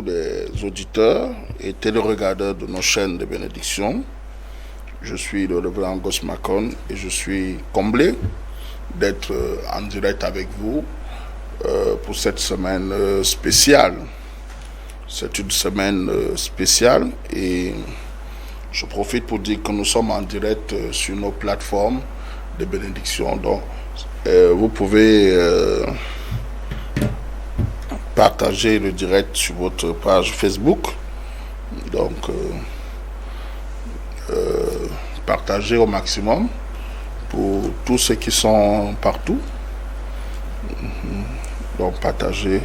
les auditeurs et téléregardeurs de nos chaînes de bénédiction. Je suis le révérend Gos Makon et je suis comblé d'être en direct avec vous pour cette semaine spéciale. C'est une semaine spéciale et je profite pour dire que nous sommes en direct sur nos plateformes de bénédiction. Donc, vous pouvez partager le direct sur votre page Facebook. Donc, partagez au maximum pour tous ceux qui sont partout. Donc, partagez.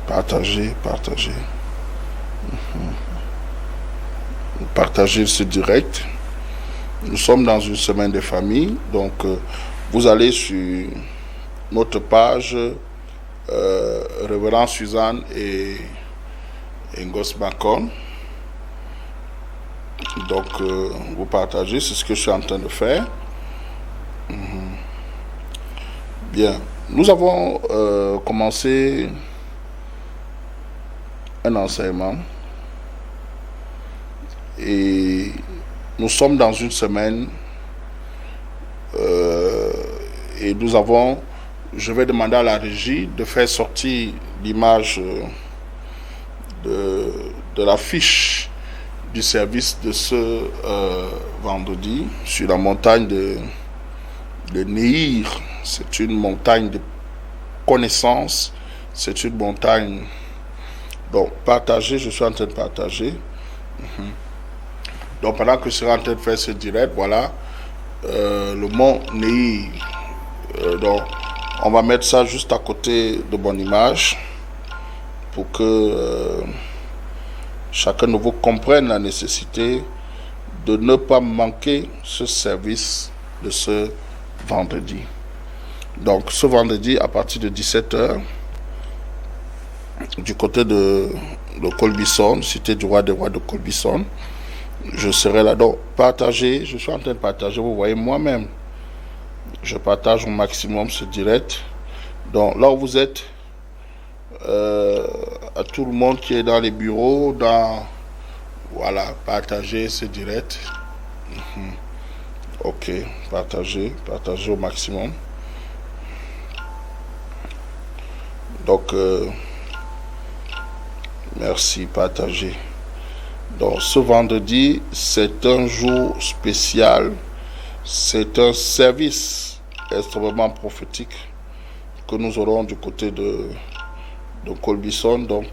Partagez ce direct. Nous sommes dans une semaine de famille. Donc, vous allez sur notre page Révérend Suzanne et Ngos Makon. Donc, vous partagez, c'est ce que je suis en train de faire. Bien, nous avons commencé un enseignement et nous sommes dans une semaine et nous avons, je vais demander à la régie de faire sortir l'image de la fiche du service de ce vendredi sur la montagne de Neir. C'est une montagne de connaissances, c'est une montagne. Donc, partagez, je suis en train de partager. Donc, pendant que je serai en train de faire ce direct, voilà, le mont Neir. Donc, on va mettre ça juste à côté de mon image pour que chacun de vous comprenne la nécessité de ne pas manquer ce service de ce vendredi. Donc, ce vendredi, à partir de 17h, du côté de Colbison, cité du roi des rois de Colbison, je serai là. Donc, partagez, je suis en train de partager, vous voyez moi-même, je partage au maximum ce direct. Donc, là où vous êtes, à tout le monde qui est dans les bureaux, voilà, partagez ce direct. Ok, partagez au maximum. Donc, merci, partagez. Donc, ce vendredi, c'est un jour spécial. C'est un service extrêmement prophétique que nous aurons du côté de Colbison. Donc,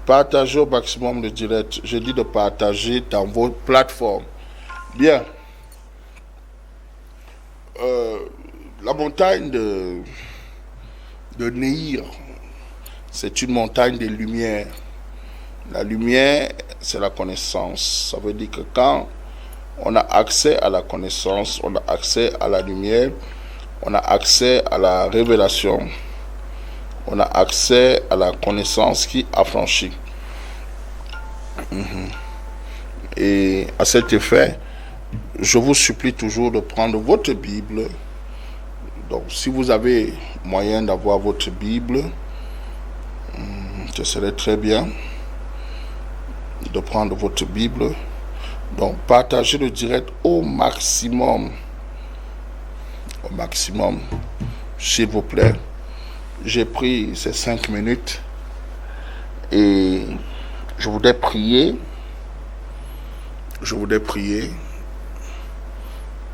partagez au maximum le direct. Je dis de partager dans vos plateformes. Bien. La montagne de Neir, c'est une montagne de lumière. La lumière, c'est la connaissance. Ça veut dire que quand on a accès à la connaissance, on a accès à la lumière, on a accès à la révélation, on a accès à la connaissance qui affranchit. Et à cet effet, je vous supplie toujours de prendre votre Bible. Donc, si vous avez moyen d'avoir votre Bible, ce serait très bien de prendre votre Bible. Donc, partagez le direct au maximum. Au maximum, s'il vous plaît. J'ai pris ces 5 minutes et je voudrais prier.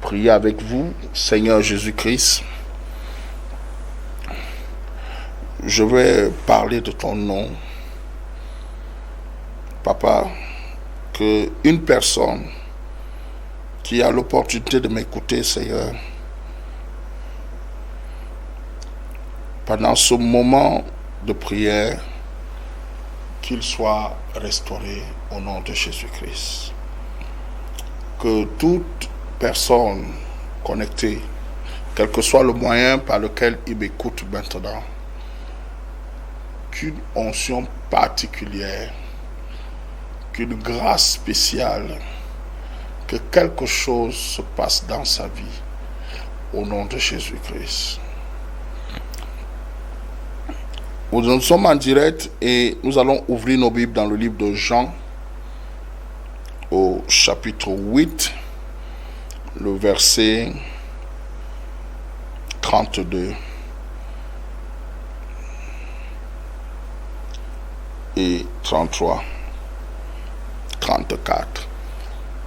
Prier avec vous, Seigneur Jésus-Christ. Je vais parler de ton nom. Papa, que une personne qui a l'opportunité de m'écouter, Seigneur, pendant ce moment de prière, qu'il soit restauré au nom de Jésus-Christ. Que toute personne connectée, quel que soit le moyen par lequel il m'écoute maintenant, qu'une onction particulière, qu'une grâce spéciale, que quelque chose se passe dans sa vie, au nom de Jésus-Christ. Nous sommes en direct et nous allons ouvrir nos Bibles dans le livre de Jean, au chapitre 8, le verset 32 et 33, 34.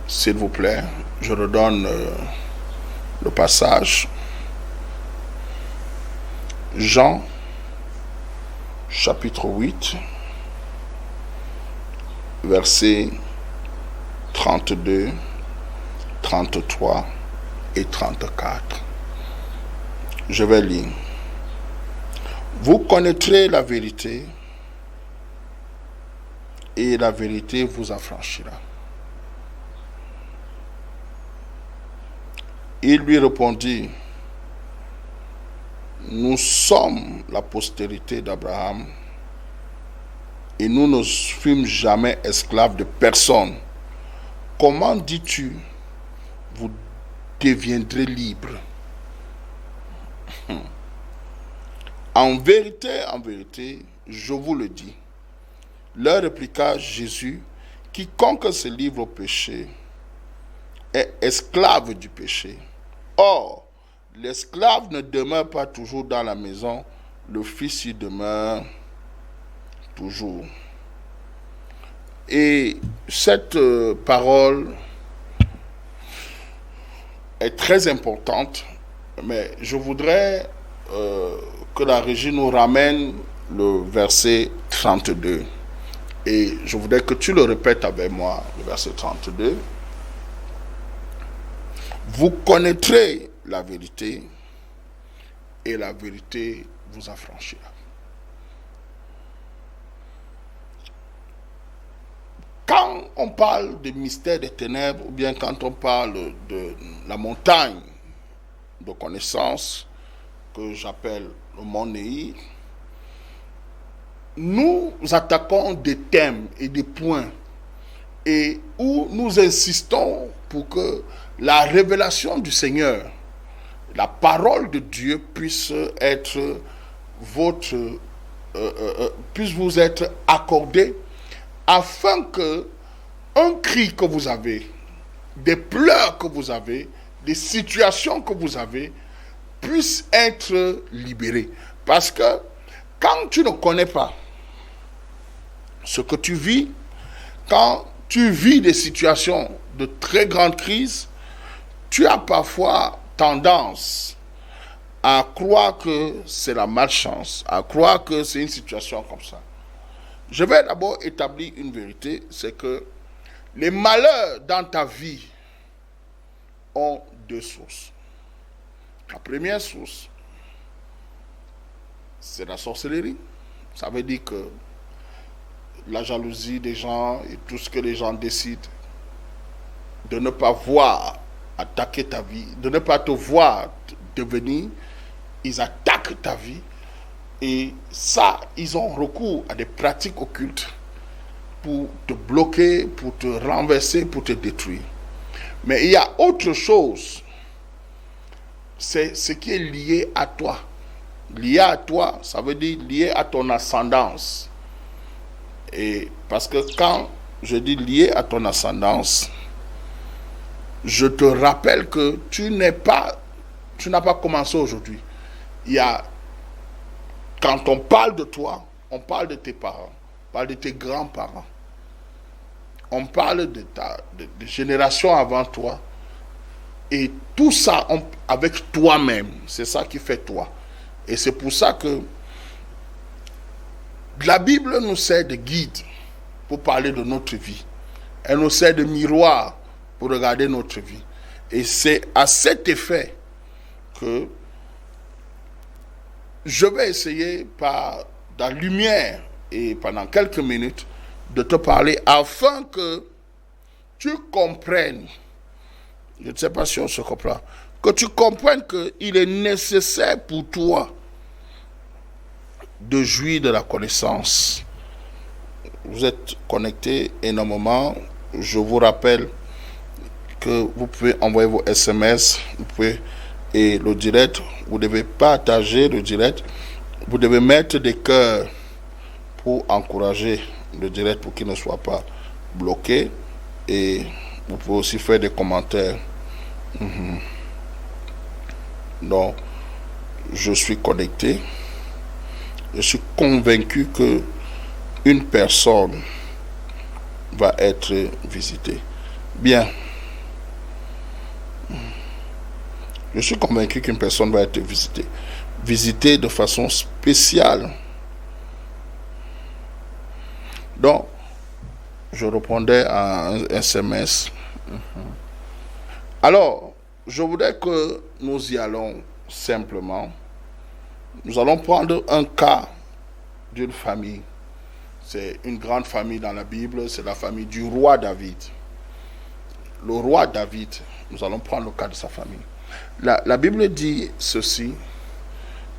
S'il vous plaît, je redonne le passage. Jean, chapitre 8, versets 32, 33 et 34. Je vais lire. Vous connaîtrez la vérité et la vérité vous affranchira. Il lui répondit, nous sommes la postérité d'Abraham et nous ne fûmes jamais esclaves de personne. Comment dis-tu, vous deviendrez libres? En vérité, je vous le dis. Leur répliqua Jésus, quiconque se livre au péché est esclave du péché. Or, l'esclave ne demeure pas toujours dans la maison, le fils y demeure toujours. Et cette parole est très importante, mais je voudrais que la régie nous ramène le verset 32. Et je voudrais que tu le répètes avec moi, le verset 32. Vous connaîtrez la vérité et la vérité vous affranchira. Quand on parle des mystères des ténèbres, ou bien quand on parle de la montagne de connaissance que j'appelle le mont Néhi, nous attaquons des thèmes et des points et où nous insistons pour que la révélation du Seigneur, la parole de Dieu puisse être puisse vous être accordée afin que un cri que vous avez, des pleurs que vous avez, des situations que vous avez puissent être libérées. Parce que quand tu ne connais pas ce que tu vis, quand tu vis des situations de très grande crise, tu as parfois tendance à croire que c'est la malchance, à croire que c'est une situation comme ça. Je vais d'abord établir une vérité, c'est que les malheurs dans ta vie ont deux sources. La première source, c'est la sorcellerie. Ça veut dire que la jalousie des gens et tout ce que les gens décident de ne pas voir attaquer ta vie, de ne pas te voir devenir, ils attaquent ta vie et ça, ils ont recours à des pratiques occultes pour te bloquer, pour te renverser, pour te détruire. Mais il y a autre chose, c'est ce qui est lié à toi. Lié à toi, ça veut dire lié à ton ascendance. Et parce que quand je dis lié à ton ascendance, je te rappelle que tu n'as pas commencé aujourd'hui. Quand on parle de toi, on parle de tes parents, on parle de tes grands-parents, on parle de générations avant toi, et tout ça avec toi-même, c'est ça qui fait toi. Et c'est pour ça que la Bible nous sert de guide pour parler de notre vie. Elle nous sert de miroir pour regarder notre vie. Et c'est à cet effet que je vais essayer par la lumière et pendant quelques minutes de te parler afin que tu comprennes, je ne sais pas si on se comprend, que tu comprennes qu'il est nécessaire pour toi de jouir de la connaissance. Vous êtes connectés énormément. Je vous rappelle que vous pouvez envoyer vos SMS, vous pouvez, et le direct, vous devez partager le direct Vous devez mettre des cœurs pour encourager le direct pour qu'il ne soit pas bloqué. Et vous pouvez aussi faire des commentaires. Donc, je suis connecté. Je suis convaincu que une personne va être visitée. Bien. Je suis convaincu qu'une personne va être visitée. Visitée de façon spéciale. Donc, je répondais à un SMS. Alors, je voudrais que nous y allons simplement. Nous allons prendre un cas d'une famille. C'est une grande famille dans la Bible, c'est la famille du roi David. Le roi David, nous allons prendre le cas de sa famille. La Bible dit ceci,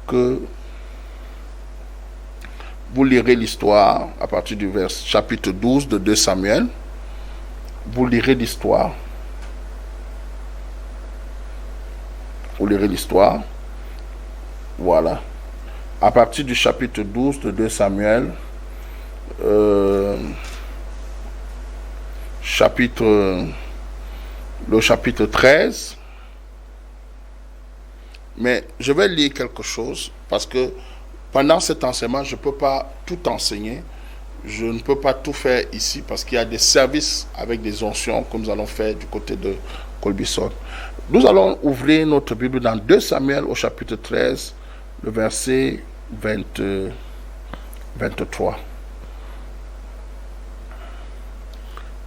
que vous lirez l'histoire à partir du chapitre 12 de 2 Samuel. Vous lirez l'histoire. Vous lirez l'histoire. Voilà. À partir du chapitre 12 de 2 Samuel, le chapitre 13. Mais je vais lire quelque chose parce que pendant cet enseignement, je ne peux pas tout enseigner. Je ne peux pas tout faire ici parce qu'il y a des services avec des onctions que nous allons faire du côté de Colbison. Nous allons ouvrir notre Bible dans 2 Samuel au chapitre 13, le verset 23.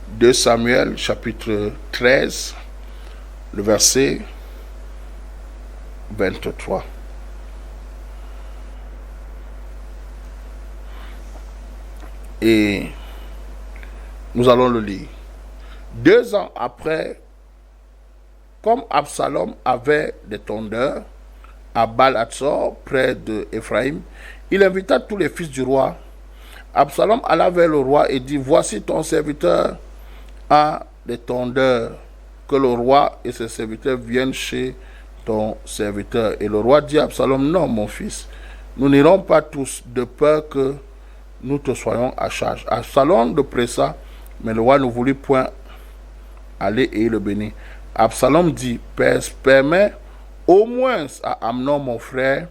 2 Samuel, chapitre 13, le verset 23. Et nous allons le lire. 2 ans après, comme Absalom avait des tondeurs à Baal-Hatzor, près de Éphraïm, il invita tous les fils du roi. Absalom alla vers le roi et dit, voici ton serviteur a des tondeurs, que le roi et ses serviteurs viennent chez ton serviteur. Et le roi dit à Absalom, non mon fils, nous n'irons pas tous, de peur que nous te soyons à charge. Absalom le pressa, mais le roi ne voulut point aller et il le bénit. Absalom dit, permets au moins à Amnon mon frère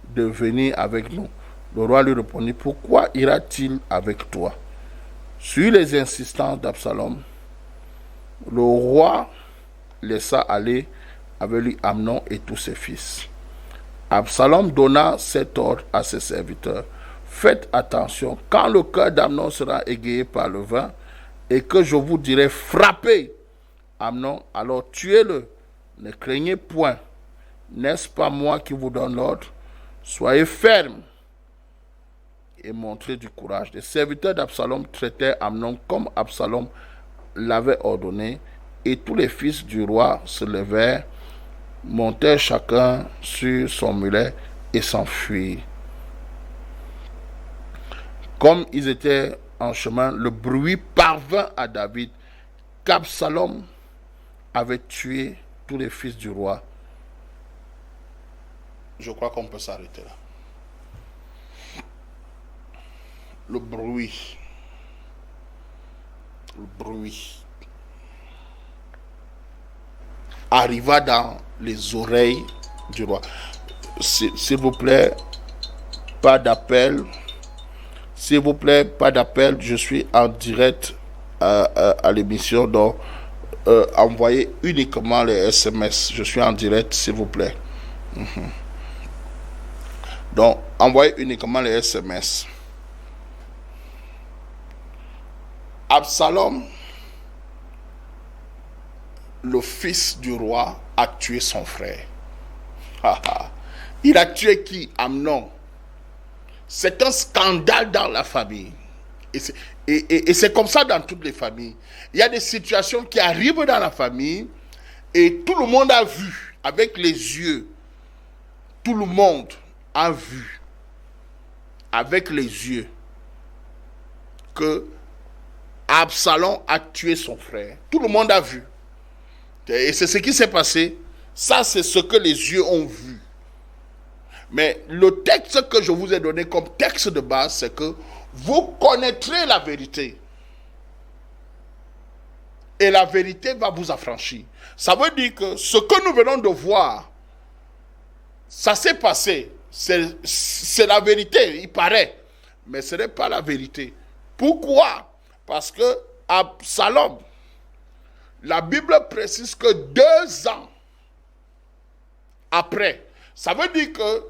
de venir avec nous. Le roi lui répondit, pourquoi ira-t-il avec toi? Sur les insistances d'Absalom, le roi laissa aller avec lui Amnon et tous ses fils. Absalom donna cet ordre à ses serviteurs. Faites attention, quand le cœur d'Amnon sera égayé par le vin, et que je vous dirai frappez Amnon, alors tuez-le. Ne craignez point. N'est-ce pas moi qui vous donne l'ordre? Soyez fermes et montrez du courage. Les serviteurs d'Absalom traitaient Amnon comme Absalom l'avait ordonné, et tous les fils du roi se levèrent, montèrent chacun sur son mulet et s'enfuirent. Comme ils étaient en chemin, le bruit parvint à David qu'Absalom avait tué tous les fils du roi. Je crois qu'on peut s'arrêter là. Le bruit arriva dans les oreilles du roi. S'il vous plaît, pas d'appel. S'il vous plaît, pas d'appel. Je suis en direct à l'émission, donc envoyez uniquement les SMS. Je suis en direct, s'il vous plaît. Donc, envoyez uniquement les SMS. Absalom, le fils du roi, a tué son frère. Il a tué qui? Amnon. C'est un scandale dans la famille. Et c'est comme ça dans toutes les familles. Il y a des situations qui arrivent dans la famille et tout le monde a vu avec les yeux. Tout le monde a vu avec les yeux que Absalom a tué son frère. Tout le monde a vu. Et c'est ce qui s'est passé. Ça, c'est ce que les yeux ont vu. Mais le texte que je vous ai donné comme texte de base, c'est que vous connaîtrez la vérité. Et la vérité va vous affranchir. Ça veut dire que ce que nous venons de voir, ça s'est passé. C'est la vérité, il paraît. Mais ce n'est pas la vérité. Pourquoi? Parce que Absalom, la Bible précise que 2 ans après, ça veut dire que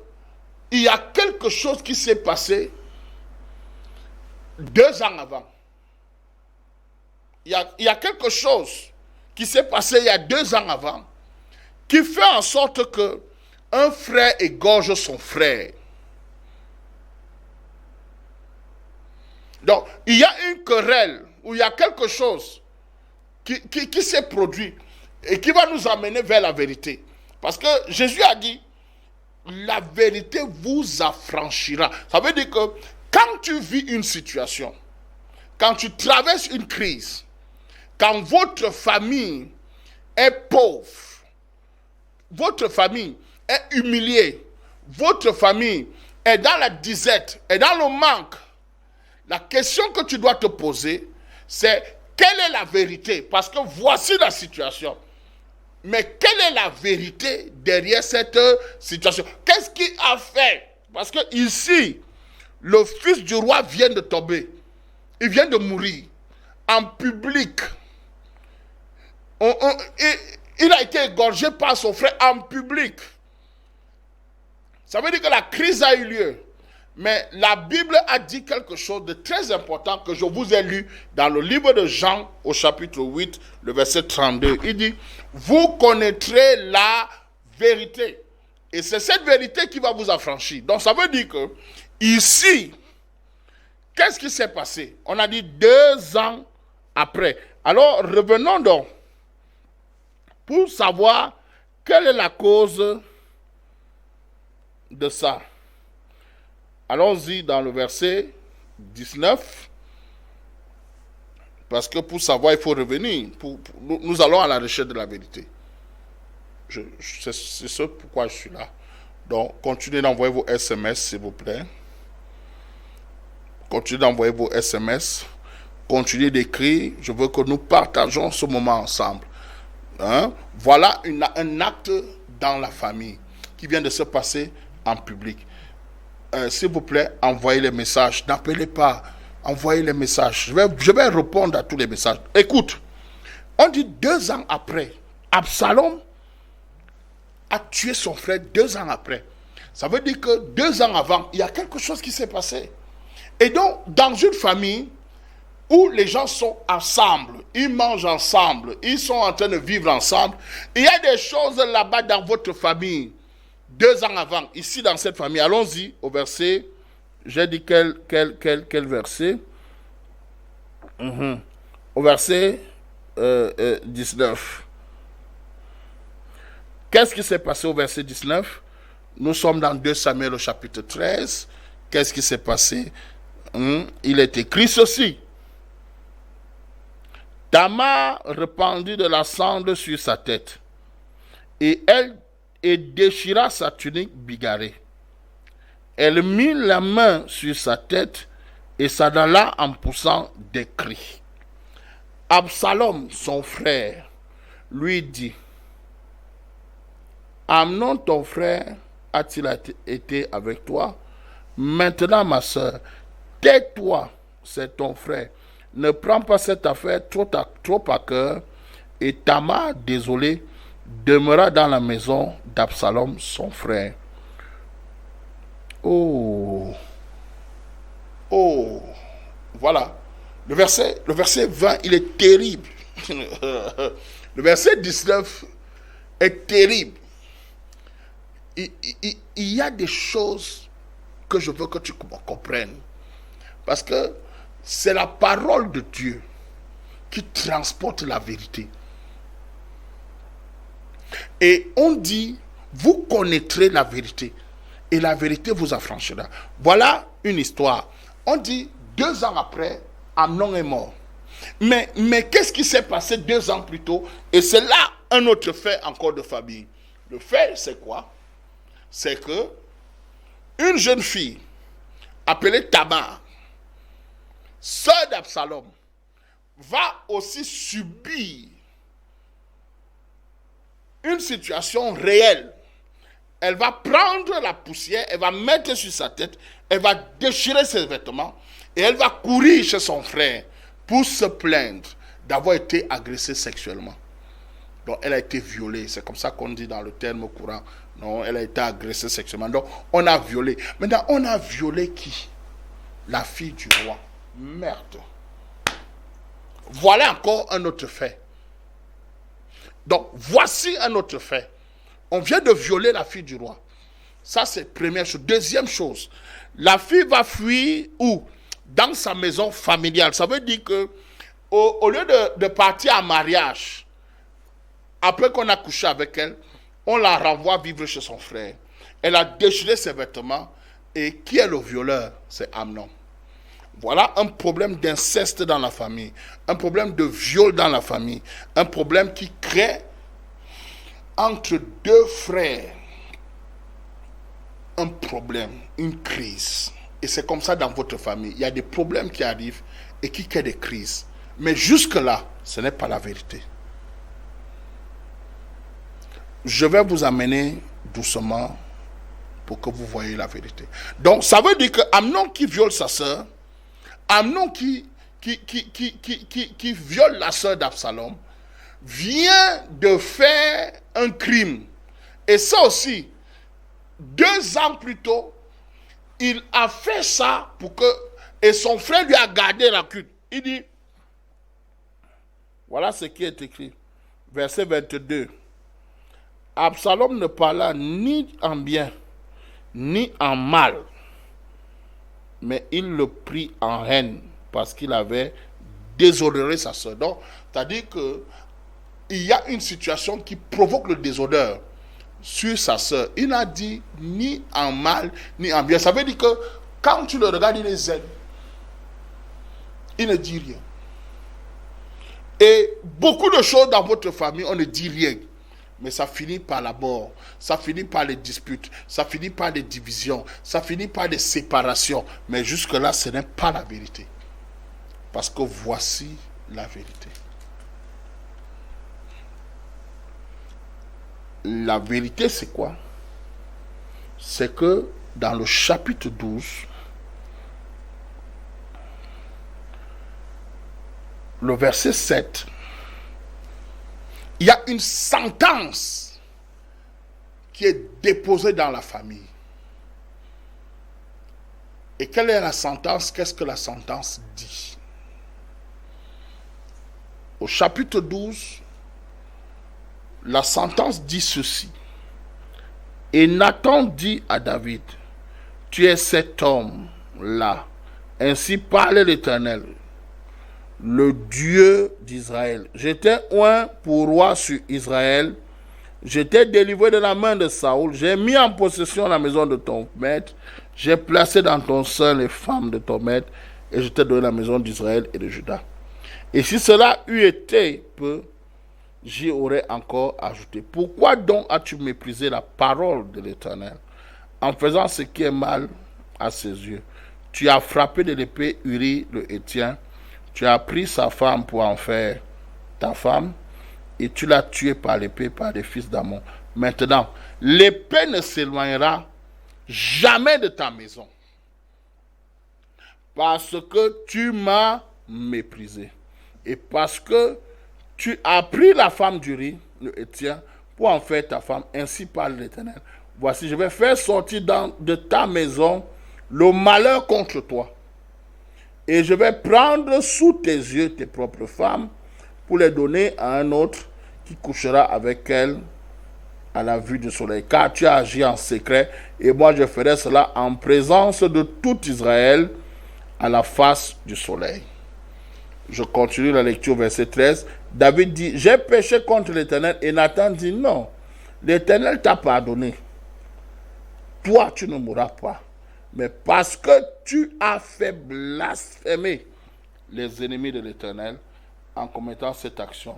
il y a quelque chose qui s'est passé 2 ans avant. Il y a quelque chose qui s'est passé il y a 2 ans avant qui fait en sorte que un frère égorge son frère. Donc, il y a une querelle où il y a quelque chose qui s'est produit et qui va nous amener vers la vérité. Parce que Jésus a dit, la vérité vous affranchira. Ça veut dire que quand tu vis une situation, quand tu traverses une crise, quand votre famille est pauvre, votre famille est humiliée, votre famille est dans la disette, est dans le manque, la question que tu dois te poser, c'est quelle est la vérité? Parce que voici la situation. Mais quelle est la vérité derrière cette situation? Qu'est-ce qui a fait? Parce que ici, le fils du roi vient de tomber. Il vient de mourir en public. Il a été égorgé par son frère en public. Ça veut dire que la crise a eu lieu. Mais la Bible a dit quelque chose de très important que je vous ai lu dans le livre de Jean au chapitre 8, le verset 32. Il dit, vous connaîtrez la vérité. Et c'est cette vérité qui va vous affranchir. Donc ça veut dire que ici, qu'est-ce qui s'est passé? On a dit 2 ans après. Alors revenons donc pour savoir quelle est la cause de ça. Allons-y dans le verset 19, parce que pour savoir, il faut revenir. Nous allons à la recherche de la vérité. C'est ce pourquoi je suis là. Donc, continuez d'envoyer vos SMS, s'il vous plaît. Continuez d'envoyer vos SMS. Continuez d'écrire. Je veux que nous partageons ce moment ensemble. Hein? Voilà un acte dans la famille qui vient de se passer en public. S'il vous plaît, envoyez les messages. N'appelez pas. Envoyez les messages. Je vais répondre à tous les messages. Écoute, on dit 2 ans après, Absalom a tué son frère 2 ans après. Ça veut dire que 2 ans avant, il y a quelque chose qui s'est passé. Et donc, dans une famille où les gens sont ensemble, ils mangent ensemble, ils sont en train de vivre ensemble, il y a des choses là-bas dans votre famille 2 ans avant, ici dans cette famille. Allons-y au verset, j'ai dit quel verset? Au verset 19. Qu'est-ce qui s'est passé au verset 19? Nous sommes dans 2 Samuel au chapitre 13. Qu'est-ce qui s'est passé? Il est écrit ceci. Tamar répandit de la cendre sur sa tête, et elle déchira sa tunique bigarrée. Elle mit la main sur sa tête et s'en alla en poussant des cris. Absalom, son frère, lui dit, Amnon, ton frère, a-t-il été avec toi? Maintenant, ma soeur, tais-toi, c'est ton frère. Ne prends pas cette affaire trop à cœur. Et Tamar, désolé, demeura dans la maison d'Absalom, son frère. Oh, voilà. Le verset 20, il est terrible. Le verset 19 est terrible. Il y a des choses que je veux que tu comprennes. Parce que c'est la parole de Dieu qui transporte la vérité. Et on dit, vous connaîtrez la vérité. Et la vérité vous affranchira. Voilà une histoire. On dit, 2 ans après, Amnon est mort. Mais qu'est-ce qui s'est passé 2 ans plus tôt? Et c'est là un autre fait encore de famille. Le fait, c'est quoi? C'est que une jeune fille appelée Tamar, sœur d'Absalom, va aussi subir une situation réelle. Elle va prendre la poussière, elle va mettre sur sa tête, elle va déchirer ses vêtements et elle va courir chez son frère pour se plaindre d'avoir été agressée sexuellement. Donc elle a été violée, c'est comme ça qu'on dit dans le terme courant. Non, elle a été agressée sexuellement. Donc on a violé. Maintenant, on a violé qui? La fille du roi. Merde. Voilà encore un autre fait. Donc voici un autre fait. On vient de violer la fille du roi. Ça, c'est la première chose. Deuxième chose, la fille va fuir où? Dans sa maison familiale. Ça veut dire que au lieu de partir en mariage, après qu'on a couché avec elle, on la renvoie vivre chez son frère. Elle a déchiré ses vêtements. Et qui est le violeur? C'est Amnon. Voilà un problème d'inceste dans la famille, un problème de viol dans la famille, un problème qui crée entre deux frères un problème, une crise. Et c'est comme ça dans votre famille. Il y a des problèmes qui arrivent et qui créent des crises. Mais jusque-là, ce n'est pas la vérité. Je vais vous amener doucement pour que vous voyez la vérité. Donc, ça veut dire que Amnon qui viole sa sœur, Amnon qui viole la sœur d'Absalom, vient de faire un crime. Et ça aussi, 2 ans plus tôt, il a fait ça pour que... Et son frère lui a gardé la culte. Il dit, voilà ce qui est écrit, verset 22. Absalom ne parla ni en bien, ni en mal, mais il le prit en haine parce qu'il avait déshonoré sa soeur. Donc, c'est-à-dire qu'il y a une situation qui provoque le déshonneur sur sa soeur. Il n'a dit ni en mal, ni en bien. Ça veut dire que quand tu le regardes, il est zen. Il ne dit rien. Et beaucoup de choses dans votre famille, on ne dit rien. Mais ça finit par la mort, ça finit par les disputes, ça finit par les divisions, ça finit par les séparations. Mais jusque-là, ce n'est pas la vérité. Parce que voici la vérité. La vérité, c'est quoi? C'est que dans le chapitre 12, le verset 7, il y a une sentence qui est déposée dans la famille. Et quelle est la sentence? Qu'est-ce que la sentence dit? Au chapitre 12, la sentence dit ceci. Et Nathan dit à David, tu es cet homme-là. Ainsi parle l'Éternel, le Dieu d'Israël. J'étais oint pour roi sur Israël. J'étais délivré de la main de Saoul. J'ai mis en possession la maison de ton maître. J'ai placé dans ton sein les femmes de ton maître. Et je t'ai donné la maison d'Israël et de Juda. Et si cela eût été peu, j'y aurais encore ajouté. Pourquoi donc as-tu méprisé la parole de l'Éternel en faisant ce qui est mal à ses yeux? Tu as frappé de l'épée Uri le Héthien. Tu as pris sa femme pour en faire ta femme et tu l'as tuée par l'épée par les fils d'Ammon. Maintenant, l'épée ne s'éloignera jamais de ta maison parce que tu m'as méprisé et parce que tu as pris la femme d'Uri, le Héthien, pour en faire ta femme. Ainsi parle l'Éternel. Voici, je vais faire sortir de ta maison le malheur contre toi. Et je vais prendre sous tes yeux tes propres femmes pour les donner à un autre qui couchera avec elles à la vue du soleil. Car tu as agi en secret et moi je ferai cela en présence de tout Israël à la face du soleil. Je continue la lecture, verset 13. David dit, j'ai péché contre l'Éternel. Et Nathan dit, non, l'Éternel t'a pardonné. Toi, tu ne mourras pas. Mais parce que tu as fait blasphémer les ennemis de l'Éternel en commettant cette action.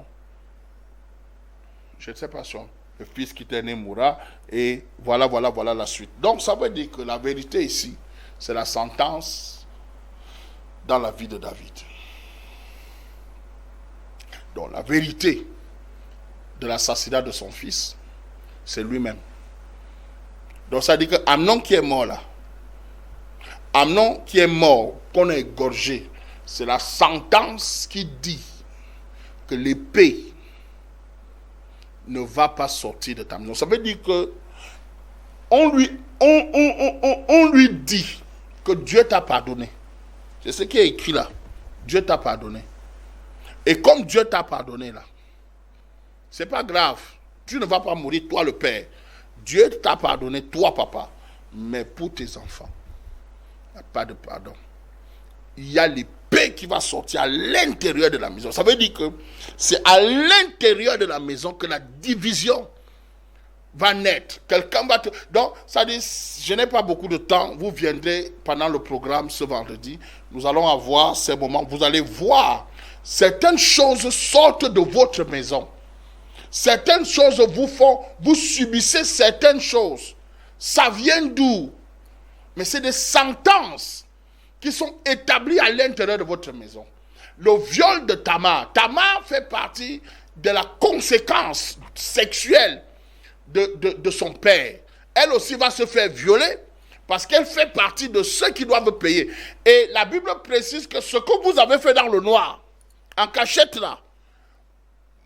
Je ne sais pas si le fils qui t'est né mourra, et voilà la suite. Donc ça veut dire que la vérité ici, c'est la sentence dans la vie de David. Donc la vérité de l'assassinat de son fils, c'est lui-même. Donc ça veut dire que Amnon qui est mort là, Amnon qui est mort, qu'on a égorgé, c'est la sentence qui dit que l'épée ne va pas sortir de Amnon. Ça veut dire que on lui dit que Dieu t'a pardonné. C'est ce qui est écrit là. Dieu t'a pardonné. Et comme Dieu t'a pardonné là, c'est pas grave. Tu ne vas pas mourir, toi le père. Dieu t'a pardonné, toi papa. Mais pour tes enfants, il n'y a pas de pardon. Il y a l'épée qui va sortir à l'intérieur de la maison. Ça veut dire que c'est à l'intérieur de la maison que la division va naître. Quelqu'un va te... Donc, ça dit, je n'ai pas beaucoup de temps. Vous viendrez pendant le programme ce vendredi. Nous allons avoir ces moments. Vous allez voir, certaines choses sortent de votre maison. Certaines choses vous font, vous subissez certaines choses. Ça vient d'où? Mais c'est des sentences qui sont établies à l'intérieur de votre maison. Le viol de Tamar. Tamar fait partie de la conséquence sexuelle de son père. Elle aussi va se faire violer parce qu'elle fait partie de ceux qui doivent payer. Et la Bible précise que ce que vous avez fait dans le noir, en cachette là,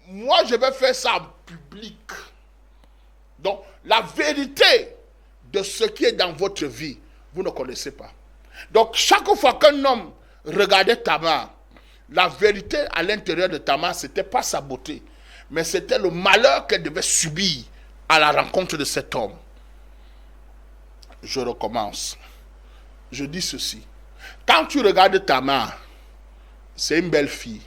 moi je vais faire ça en public. Donc la vérité de ce qui est dans votre vie, vous ne connaissez pas. Donc chaque fois qu'un homme regardait Tamar, la vérité à l'intérieur de Tamar, ce n'était pas sa beauté, mais c'était le malheur qu'elle devait subir à la rencontre de cet homme. Je recommence. Je dis ceci. Quand tu regardes Tamar, c'est une belle fille.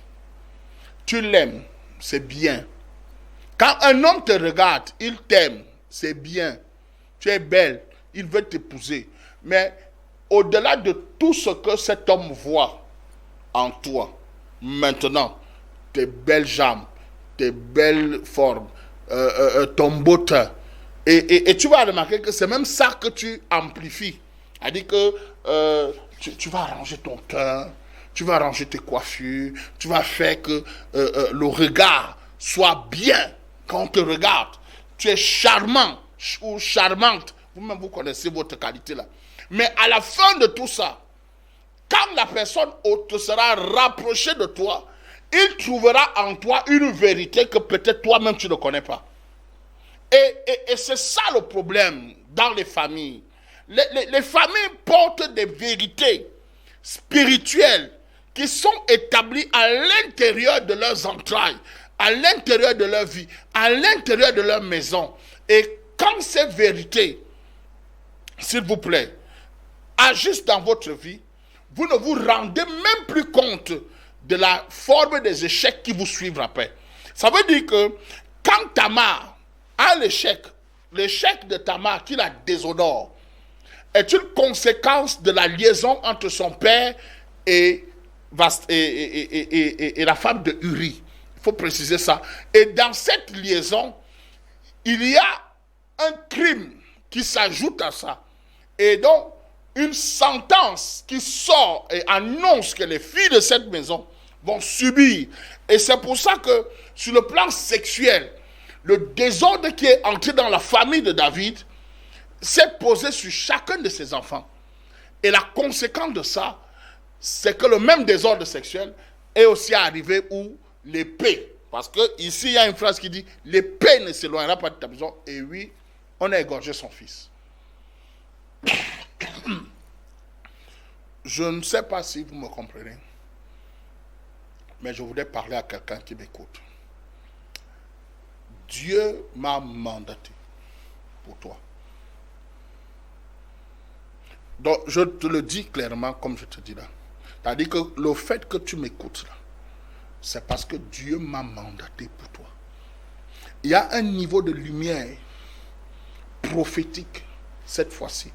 Tu l'aimes, c'est bien. Quand un homme te regarde, il t'aime, c'est bien. Tu es belle, il veut t'épouser. Mais au-delà de tout ce que cet homme voit en toi, maintenant, tes belles jambes, tes belles formes, ton beau teint, et tu vas remarquer que c'est même ça que tu amplifies. C'est-à-dire que tu vas arranger ton teint, tu vas arranger tes coiffures, tu vas faire que le regard soit bien quand on te regarde. Tu es charmant ou charmante. Vous-même, vous connaissez votre qualité là. Mais à la fin de tout ça, quand la personne te sera rapprochée de toi, il trouvera en toi une vérité que peut-être toi-même tu ne connais pas. Et c'est ça le problème dans les familles. Les familles portent des vérités spirituelles qui sont établies à l'intérieur de leurs entrailles, à l'intérieur de leur vie, à l'intérieur de leur maison. Et quand ces vérités, s'il vous plaît, agissent dans votre vie, vous ne vous rendez même plus compte de la forme des échecs qui vous suivent après. Ça veut dire que quand Tamar a l'échec de Tamar qui la déshonore est une conséquence de la liaison entre son père et la femme de Uri. Il faut préciser ça. Et dans cette liaison, il y a un crime qui s'ajoute à ça. Et donc, une sentence qui sort et annonce que les filles de cette maison vont subir. Et c'est pour ça que, sur le plan sexuel, le désordre qui est entré dans la famille de David s'est posé sur chacun de ses enfants. Et la conséquence de ça, c'est que le même désordre sexuel est aussi arrivé où l'épée, parce que ici il y a une phrase qui dit l'épée ne s'éloignera pas de ta maison. Et oui, on a égorgé son fils. Je ne sais pas si vous me comprenez, mais je voudrais parler à quelqu'un qui m'écoute. Dieu m'a mandaté pour toi. Donc, je te le dis clairement comme je te dis là. C'est-à-dire que le fait que tu m'écoutes là, c'est parce que Dieu m'a mandaté pour toi. Il y a un niveau de lumière prophétique, cette fois-ci,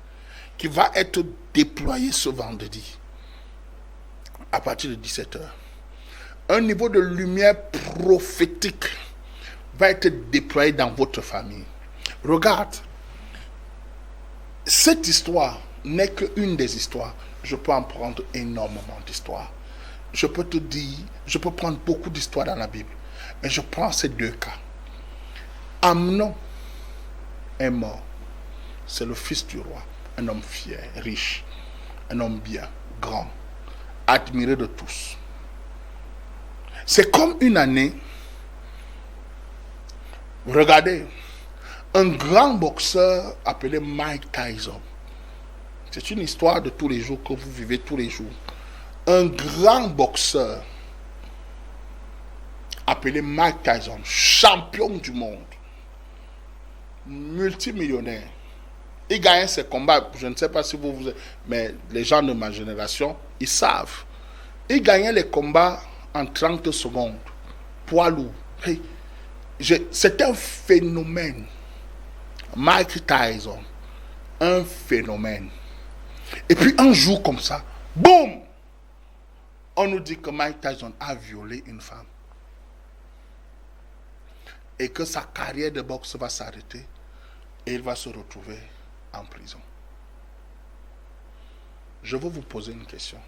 qui va être déployé ce vendredi, à partir de 17h. Un niveau de lumière prophétique va être déployé dans votre famille. Regarde, cette histoire n'est qu'une des histoires. Je peux en prendre énormément d'histoires. Je peux te dire, je peux prendre beaucoup d'histoires dans la Bible. Mais je prends ces deux cas. Amnon est mort. C'est le fils du roi. Un homme fier, riche. Un homme bien, grand. Admiré de tous. C'est comme une année. Regardez. Un grand boxeur appelé Mike Tyson. C'est une histoire de tous les jours que vous vivez tous les jours. Un grand boxeur appelé Mike Tyson, champion du monde, multimillionnaire. Il gagnait ses combats, je ne sais pas si vous mais les gens de ma génération, ils savent. Il gagnait les combats en 30 secondes. Poids lourd. C'est un phénomène. Mike Tyson, un phénomène. Et puis un jour comme ça, boum, on nous dit que Mike Tyson a violé une femme. Et que sa carrière de boxe va s'arrêter. Et il va se retrouver en prison. Je veux vous poser une question.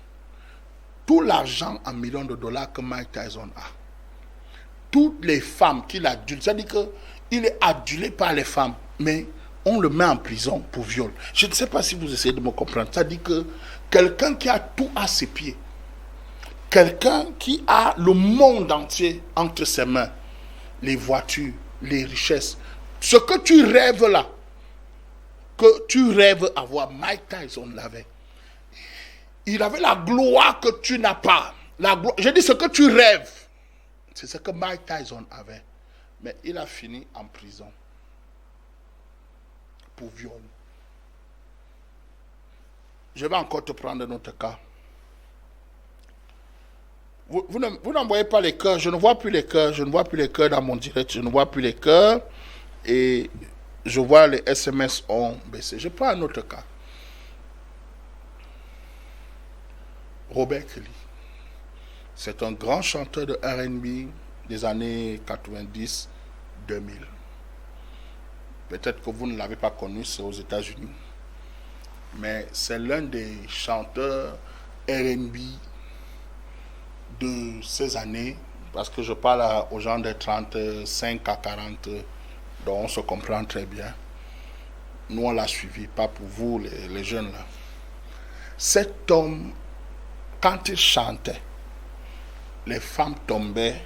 Tout l'argent en millions de dollars que Mike Tyson a, toutes les femmes qu'il adule, c'est-à-dire qu'il est adulé par les femmes, mais on le met en prison pour viol. Je ne sais pas si vous essayez de me comprendre. C'est-à-dire que quelqu'un qui a tout à ses pieds, quelqu'un qui a le monde entier entre ses mains, les voitures, les richesses, ce que tu rêves là, que tu rêves avoir, Mike Tyson l'avait. Il avait la gloire que tu n'as pas. Je dis ce que tu rêves, c'est ce que Mike Tyson avait. Mais il a fini en prison pour viol. Je vais encore te prendre notre cas. Vous n'envoyez pas les cœurs. Je ne vois plus les cœurs. Je ne vois plus les cœurs dans mon direct. Je ne vois plus les cœurs. Et je vois les SMS ont baissé. Je prends un autre cas. Robert Kelly. C'est un grand chanteur de R&B des années 90-2000. Peut-être que vous ne l'avez pas connu, c'est aux États-Unis. Mais c'est l'un des chanteurs R&B de ces années, parce que je parle aux gens de 35 à 40, dont on se comprend très bien. Nous, on l'a suivi, pas pour vous, les jeunes là. Cet homme, quand il chantait, les femmes tombaient,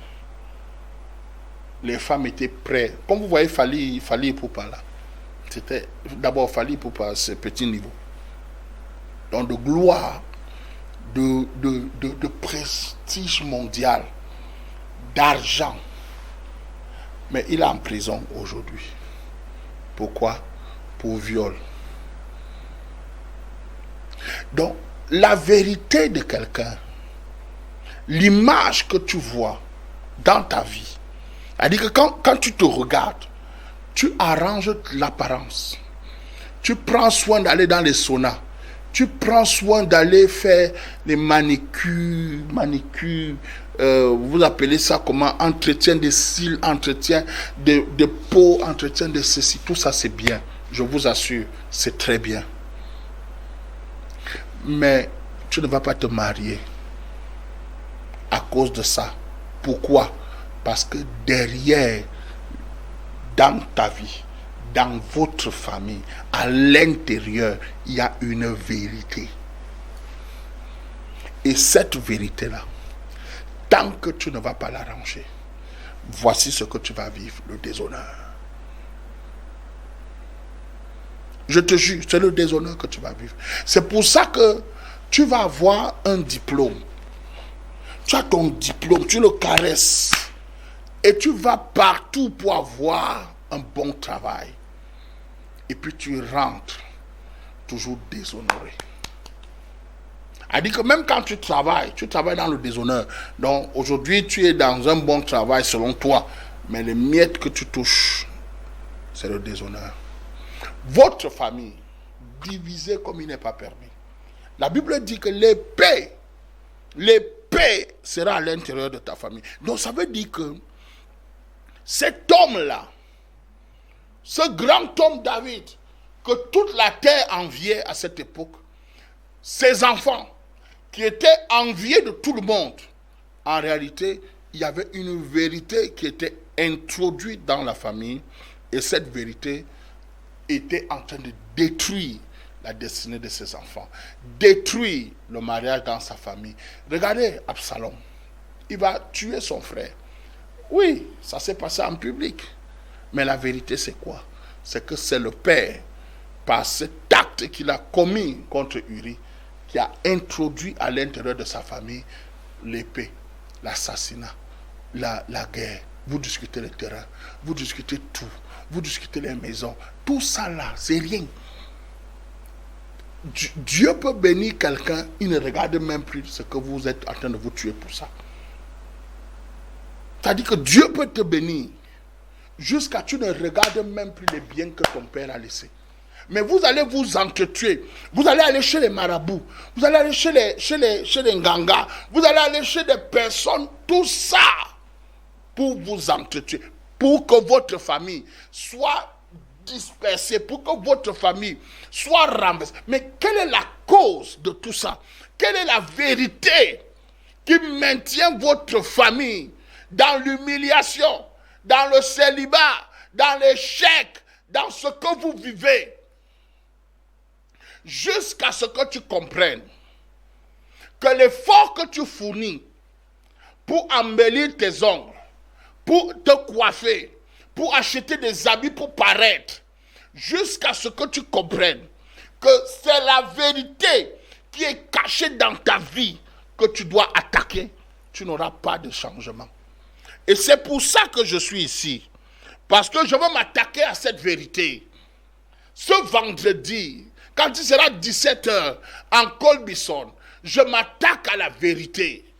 les femmes étaient prêtes. Comme vous voyez, Fally Ipupa là. C'était d'abord Fally Ipupa, ce petit niveau. Donc de gloire, de prestige mondial, d'argent. Mais il est en prison aujourd'hui. Pourquoi? Pour viol. Donc, la vérité de quelqu'un, l'image que tu vois dans ta vie, c'est-à-dire que quand tu te regardes, tu arranges l'apparence. Tu prends soin d'aller dans les saunas. Tu prends soin d'aller faire les manicures, vous appelez ça comment? Entretien des cils, entretien de peau, entretien de ceci. Tout ça, c'est bien. Je vous assure, c'est très bien. Mais tu ne vas pas te marier à cause de ça. Pourquoi? Parce que derrière, dans ta vie, dans votre famille, à l'intérieur, il y a une vérité. Et cette vérité-là, tant que tu ne vas pas l'arranger, voici ce que tu vas vivre, le déshonneur. Je te jure, c'est le déshonneur que tu vas vivre. C'est pour ça que tu vas avoir un diplôme. Tu as ton diplôme, tu le caresses. Et tu vas partout pour avoir un bon travail. Et puis tu rentres toujours déshonoré. Elle dit que même quand tu travailles dans le déshonneur. Donc aujourd'hui, tu es dans un bon travail selon toi. Mais les miettes que tu touches, c'est le déshonneur. Votre famille, divisée comme il n'est pas permis. La Bible dit que l'épée sera à l'intérieur de ta famille. Donc ça veut dire que Cet homme-là, ce grand homme David, que toute la terre enviait à cette époque, ses enfants, qui étaient enviés de tout le monde, en réalité, il y avait une vérité qui était introduite dans la famille, et cette vérité était en train de détruire la destinée de ses enfants, détruire le mariage dans sa famille. Regardez Absalom, il va tuer son frère. Oui, ça s'est passé en public, mais la vérité c'est quoi? C'est que c'est le père, par cet acte qu'il a commis contre Uri, qui a introduit à l'intérieur de sa famille l'épée, l'assassinat, la guerre. Vous discutez le terrain, vous discutez tout, vous discutez les maisons. Tout ça là, c'est rien. Dieu peut bénir quelqu'un, il ne regarde même plus ce que vous êtes en train de vous tuer pour ça. C'est-à-dire que Dieu peut te bénir jusqu'à ce que tu ne regardes même plus les biens que ton père a laissés. Mais vous allez vous entretuer. Vous allez aller chez les marabouts. Vous allez aller chez les ngangas. Vous allez aller chez des personnes. Tout ça pour vous entretuer. Pour que votre famille soit dispersée. Pour que votre famille soit renversée. Mais quelle est la cause de tout ça? Quelle est la vérité qui maintient votre famille dans l'humiliation, dans le célibat, dans l'échec, dans ce que vous vivez? Jusqu'à ce que tu comprennes que l'effort que tu fournis pour embellir tes ongles, pour te coiffer, pour acheter des habits pour paraître, jusqu'à ce que tu comprennes que c'est la vérité qui est cachée dans ta vie que tu dois attaquer, tu n'auras pas de changement. Et c'est pour ça que je suis ici, parce que je veux m'attaquer à cette vérité. Ce vendredi, quand il sera 17h en Colbison, je m'attaque à la vérité.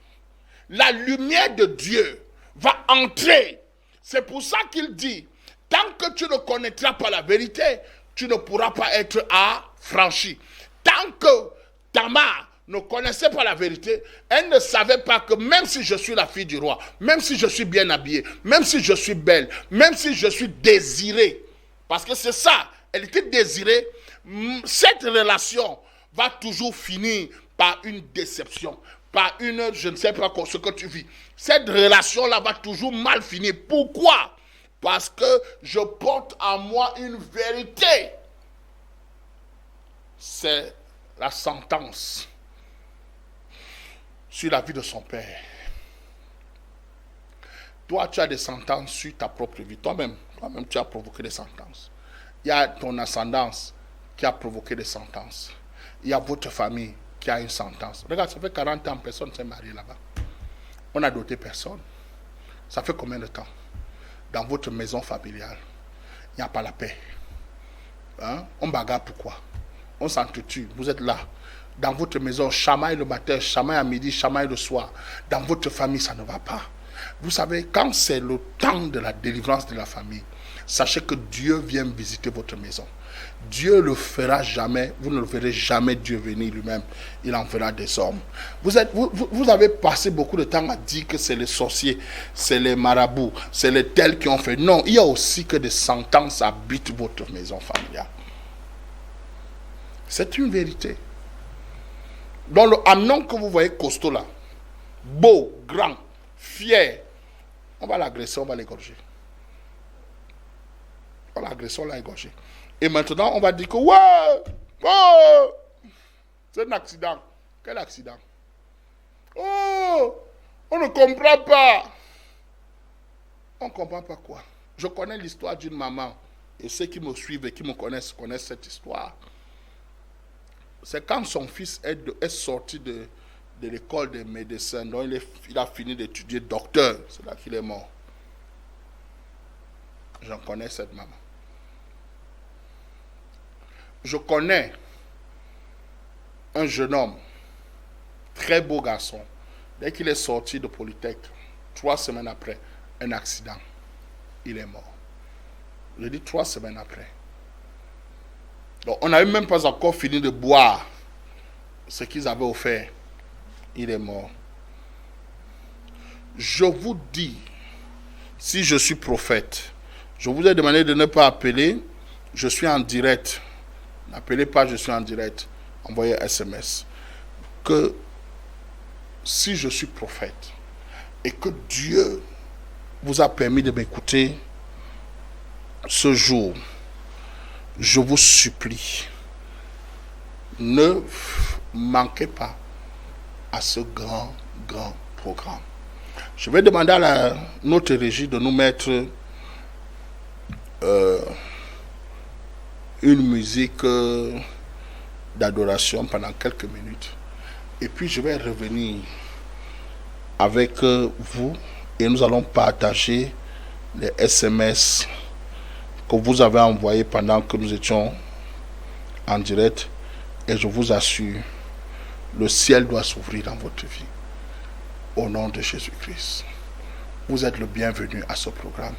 La lumière de Dieu va entrer. C'est pour ça qu'il dit, tant que tu ne connaîtras pas la vérité, tu ne pourras pas être affranchi. Tant que Tamar ne connaissait pas la vérité, elle ne savait pas que même si je suis la fille du roi, même si je suis bien habillée, même si je suis belle, même si je suis désirée, parce que c'est ça, elle était désirée, cette relation va toujours finir par une déception, par une, je ne sais pas ce que tu vis. Cette relation-là va toujours mal finir. Pourquoi? Parce que je porte en moi une vérité. C'est la sentence sur la vie de son père. Toi, tu as des sentences sur ta propre vie. Toi-même, tu as provoqué des sentences. Il y a ton ascendance qui a provoqué des sentences. Il y a votre famille qui a une sentence. Regarde, ça fait 40 ans, personne ne s'est marié là-bas. On a doté personne. Ça fait combien de temps? Dans votre maison familiale, il n'y a pas la paix. Hein? On bagarre pourquoi? On s'entretue. Vous êtes là. Dans votre maison, chamaille le matin, chamaille à midi, chamaille le soir. Dans votre famille, ça ne va pas. Vous savez, quand c'est le temps de la délivrance de la famille, sachez que Dieu vient visiter votre maison. Dieu ne le fera jamais, vous ne le verrez jamais Dieu venir lui-même. Il enverra des hommes. Vous avez passé beaucoup de temps à dire que c'est les sorciers, c'est les marabouts, c'est les tels qui ont fait. Non, il y a aussi que des sentences habitent votre maison familiale. C'est une vérité. Dans le Amnon que vous voyez costaud là, beau, grand, fier, on va l'agresser, on va l'égorger. On va l'agresser, on l'a égorgé. Et maintenant, on va dire que ouais, oh, c'est un accident. Quel accident? Oh, on ne comprend pas. On ne comprend pas quoi? Je connais l'histoire d'une maman. Et ceux qui me suivent et qui me connaissent cette histoire. C'est quand son fils est sorti de l'école des médecins, donc il a fini d'étudier docteur. C'est là qu'il est mort. J'en connais cette maman. Je connais un jeune homme, très beau garçon. Dès qu'il est sorti de Polytech, 3 semaines après, un accident. Il est mort. Je dis 3 semaines après. Donc on n'avait même pas encore fini de boire ce qu'ils avaient offert. Il est mort. Je vous dis, si je suis prophète, je vous ai demandé de ne pas appeler, je suis en direct. N'appelez pas, je suis en direct. Envoyez SMS. Que si je suis prophète et que Dieu vous a permis de m'écouter ce jour, je vous supplie, ne manquez pas à ce grand programme. Je vais demander à notre régie de nous mettre une musique d'adoration pendant quelques minutes. Et puis je vais revenir avec vous et nous allons partager les SMS que vous avez envoyés pendant que nous étions en direct. Et je vous assure, le ciel doit s'ouvrir dans votre vie. Au nom de Jésus-Christ. Vous êtes le bienvenu à ce programme.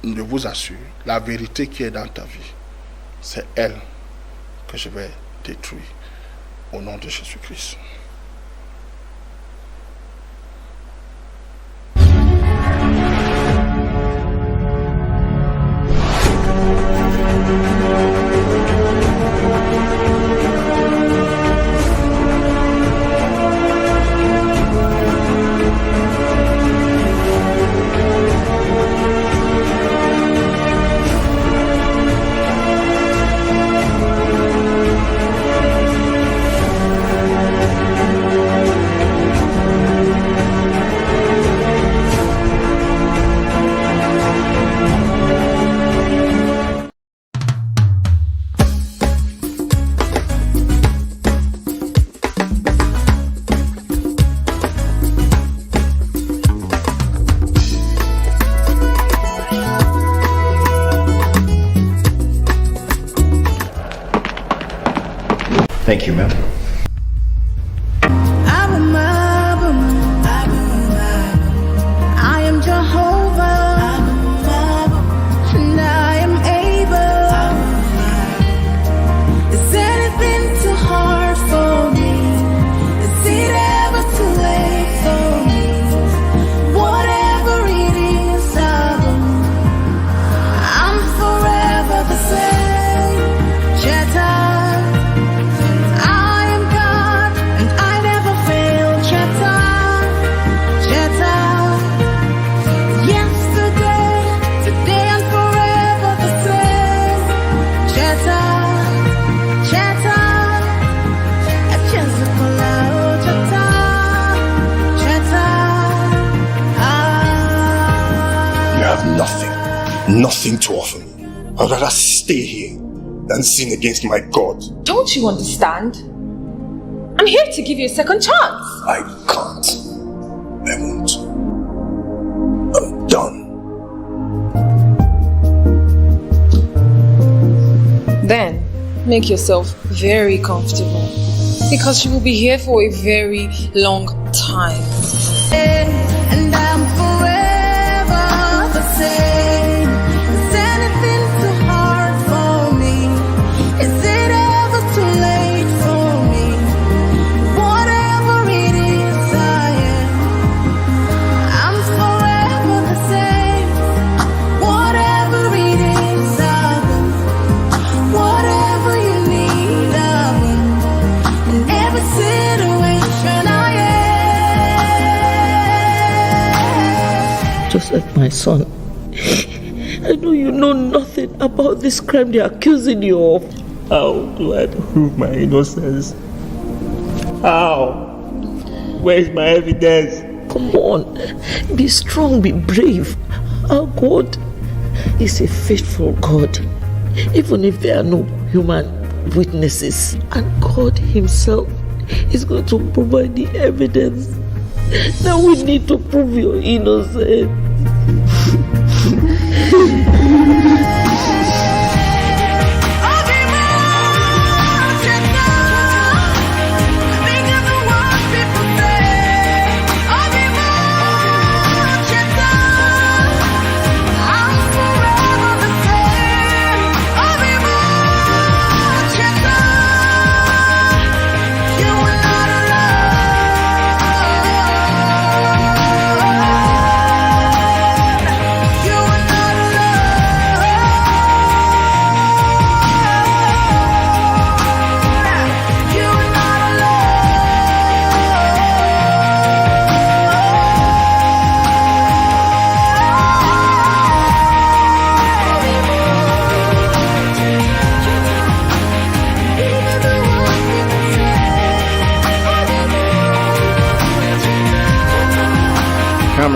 Je vous assure, la vérité qui est dans ta vie, c'est elle que je vais détruire. Au nom de Jésus-Christ. Thank you, ma'am. I am Jehovah, and I am able. Is anything too hard for me? Is it ever too late for me? Whatever it is, I'm forever the same. Shatter. Nothing to offer me. I'd rather stay here than sin against my God. Don't you understand? I'm here to give you a second chance. I can't. I won't. I'm done. Then, make yourself very comfortable because you will be here for a very long time. And I'm forever the same. Joseph, my son, I know you know nothing about this crime they're accusing you of. How do I prove my innocence? How? Where is my evidence? Come on, be strong, be brave. Our God is a faithful God, even if there are no human witnesses. And God Himself is going to provide the evidence. Now we need to prove your innocence.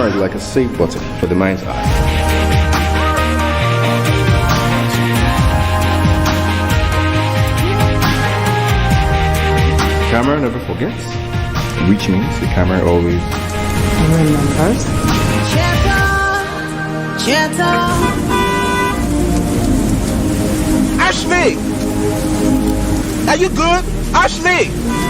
camera is like a save button for the mind's eye. Camera never forgets, which means the camera always remembers. Ashley! Are you good? Ashley!